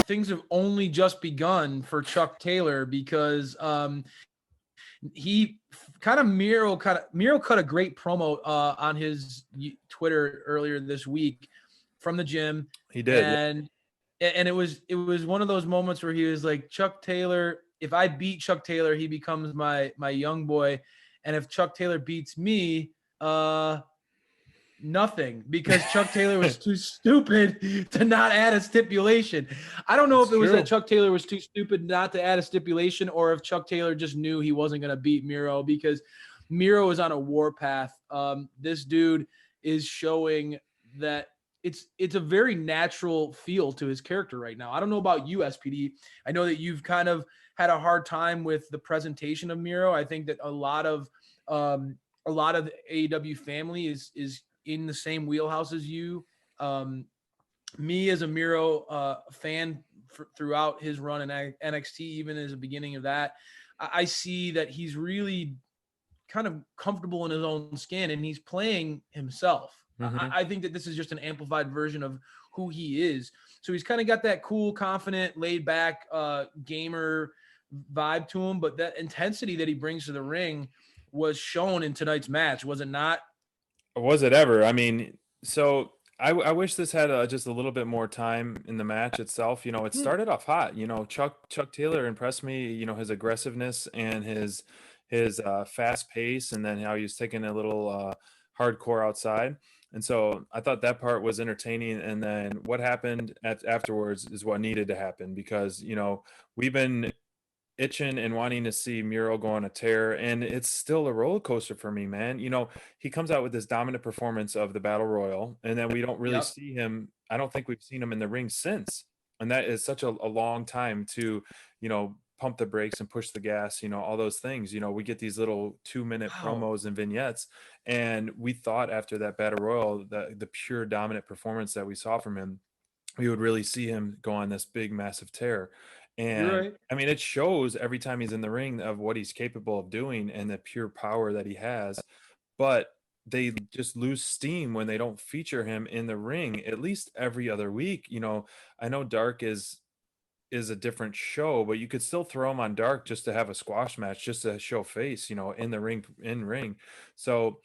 things have only just begun for Chuck Taylor because he Miro cut a great promo on his Twitter earlier this week from the gym. He did. And it was one of those moments where he was like, Chuck Taylor, if I beat Chuck Taylor, he becomes my young boy. And if Chuck Taylor beats me, nothing, because Chuck Taylor was too stupid to not add a stipulation. I don't know if it was that Chuck Taylor was too stupid not to add a stipulation, or if Chuck Taylor just knew he wasn't going to beat Miro, because Miro is on a warpath. This dude is showing that it's a very natural feel to his character right now. I don't know about you, SPD. I know that you've kind of had a hard time with the presentation of Miro. I think that a lot of the AEW family is in the same wheelhouse as you. Me as a Miro fan throughout his run in NXT, even as the beginning of that, I see that he's really kind of comfortable in his own skin and he's playing himself. Mm-hmm. I think that this is just an amplified version of who he is. So he's kind of got that cool, confident, laid back gamer vibe to him, but that intensity that he brings to the ring was shown in tonight's match, was it not? Was it ever? I mean, so I wish this had just a little bit more time in the match itself. You know, it started off hot. You know, Chuck Taylor impressed me. You know, his aggressiveness and his fast pace, and then how he was taking a little hardcore outside. And so I thought that part was entertaining. And then what happened afterwards is what needed to happen, because, you know, we've been itching and wanting to see Miro go on a tear, and it's still a roller coaster for me, man. You know, he comes out with this dominant performance of the Battle Royal, and then we don't really see him. I don't think we've seen him in the ring since, and that is such a long time to, you know, pump the brakes and push the gas, you know, all those things. You know, we get these little 2-minute promos and vignettes, and we thought after that Battle Royal, the pure dominant performance that we saw from him, we would really see him go on this big, massive tear. And right. I mean, it shows every time he's in the ring of what he's capable of doing and the pure power that he has. But they just lose steam when they don't feature him in the ring at least every other week. You know, I know Dark is a different show, but you could still throw him on Dark just to have a squash match, just to show face, you know, in the ring. So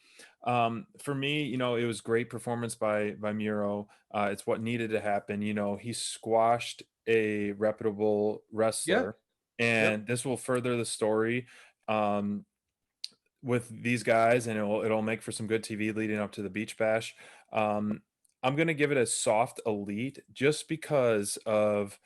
for me, you know, it was great performance by Miro. It's what needed to happen. You know, he squashed a reputable wrestler, and this will further the story with these guys, and it'll make for some good TV leading up to the Beach Bash. I'm gonna give it a soft elite just because of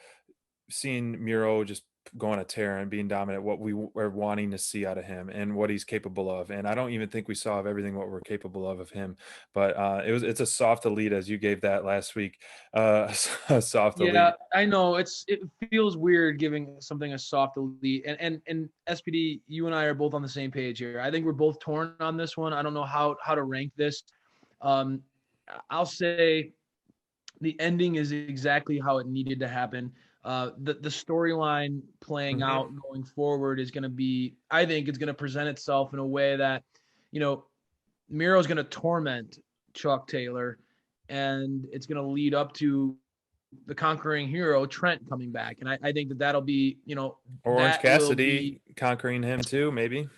seeing Miro just go on a tear and being dominant, what we were wanting to see out of him and what he's capable of. And I don't even think we saw of everything what we're capable of him, but it's a soft elite, as you gave that last week. A soft elite. Yeah, I know it feels weird giving something a soft elite, and SPD, you and I are both on the same page here. I think we're both torn on this one. I don't know how to rank this. I'll say the ending is exactly how it needed to happen. The storyline playing out going forward is going to be, I think it's going to present itself in a way that, you know, Miro is going to torment Chuck Taylor, and it's going to lead up to the conquering hero Trent coming back. And I think that'll be, you know, Orange Cassidy conquering him too, maybe.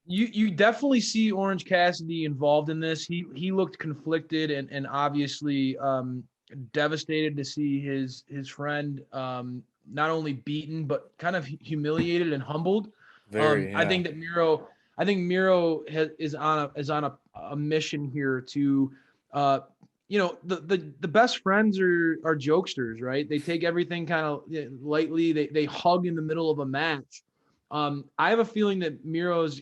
You definitely see Orange Cassidy involved in this. He looked conflicted and obviously devastated to see his friend not only beaten but kind of humiliated and humbled. I think that Miro is on a mission here to you know, the best friends are jokesters, right? They take everything kind of lightly. They hug in the middle of a match. I have a feeling that Miro's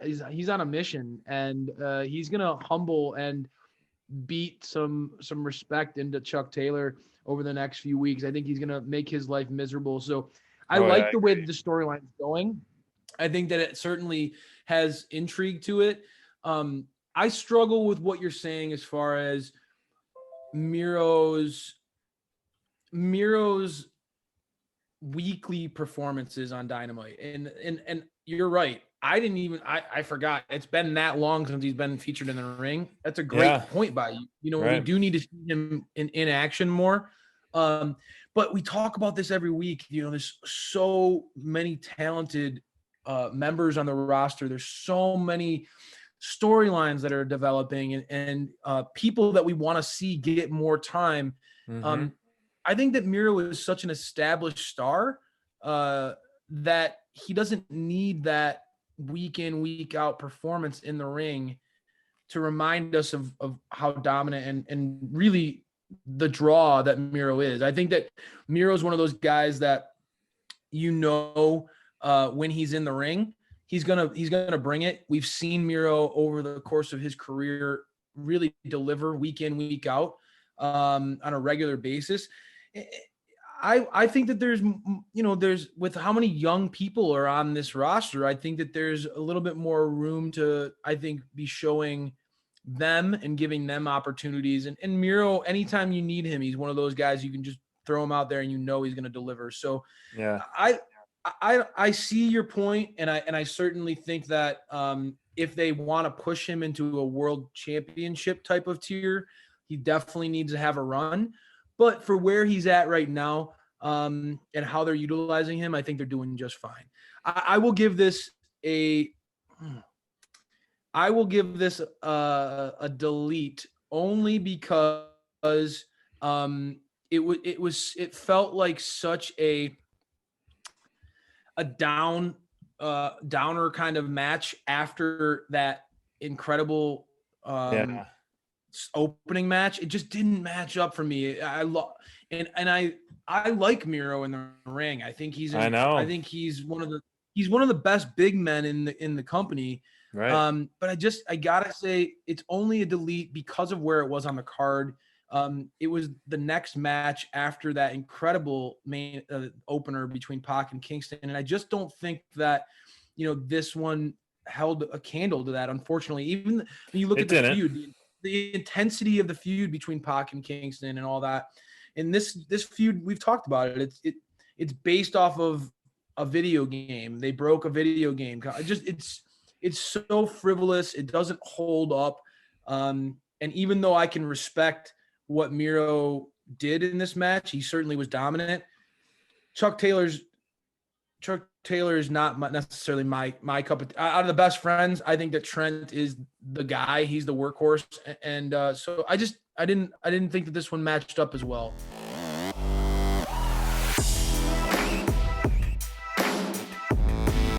he's on a mission, and he's gonna humble and beat some respect into Chuck Taylor over the next few weeks. I think he's going to make his life miserable. So I like the way that the storyline is going. I think that it certainly has intrigue to it. I struggle with what you're saying as far as Miro's weekly performances on Dynamite. And you're right. I forgot. It's been that long since he's been featured in the ring. That's a great point by you. You know, we do need to see him in action more. But we talk about this every week. There's so many talented members on the roster. There's so many storylines that are developing and people that we want to see get more time. Mm-hmm. I think that Miro is such an established star that he doesn't need that week in, week out performance in the ring to remind us of how dominant and really the draw that Miro is. I think that Miro is one of those guys that, when he's in the ring, he's gonna bring it. We've seen Miro over the course of his career really deliver week in, week out on a regular basis. I think that there's with how many young people are on this roster, I think that there's a little bit more room to, I think, be showing them and giving them opportunities. And Miro, anytime you need him, he's one of those guys you can just throw him out there and he's going to deliver. So yeah, I see your point, and I certainly think that if they want to push him into a world championship type of tier, he definitely needs to have a run. But for where he's at right now, and how they're utilizing him, I think they're doing just fine. I will give this a delete, only because it felt like such a downer kind of match after that incredible opening match. It just didn't match up for me. I like Miro in the ring. I think he's one of the best big men in the company. right. But I gotta say it's only a delete because of where it was on the card. It was the next match after that incredible main opener between Pac and Kingston, and I just don't think that this one held a candle to that. Unfortunately, even when you look at the feud, the intensity of the feud between Pac and Kingston and all that, and this feud, we've talked about it. It's based off of a video game. They broke a video game. It's so frivolous. It doesn't hold up. And even though I can respect what Miro did in this match, he certainly was dominant. Chuck Taylor is not necessarily my cup of out of the best friends. I think that Trent is the guy. He's the workhorse, and so I didn't think that this one matched up as well.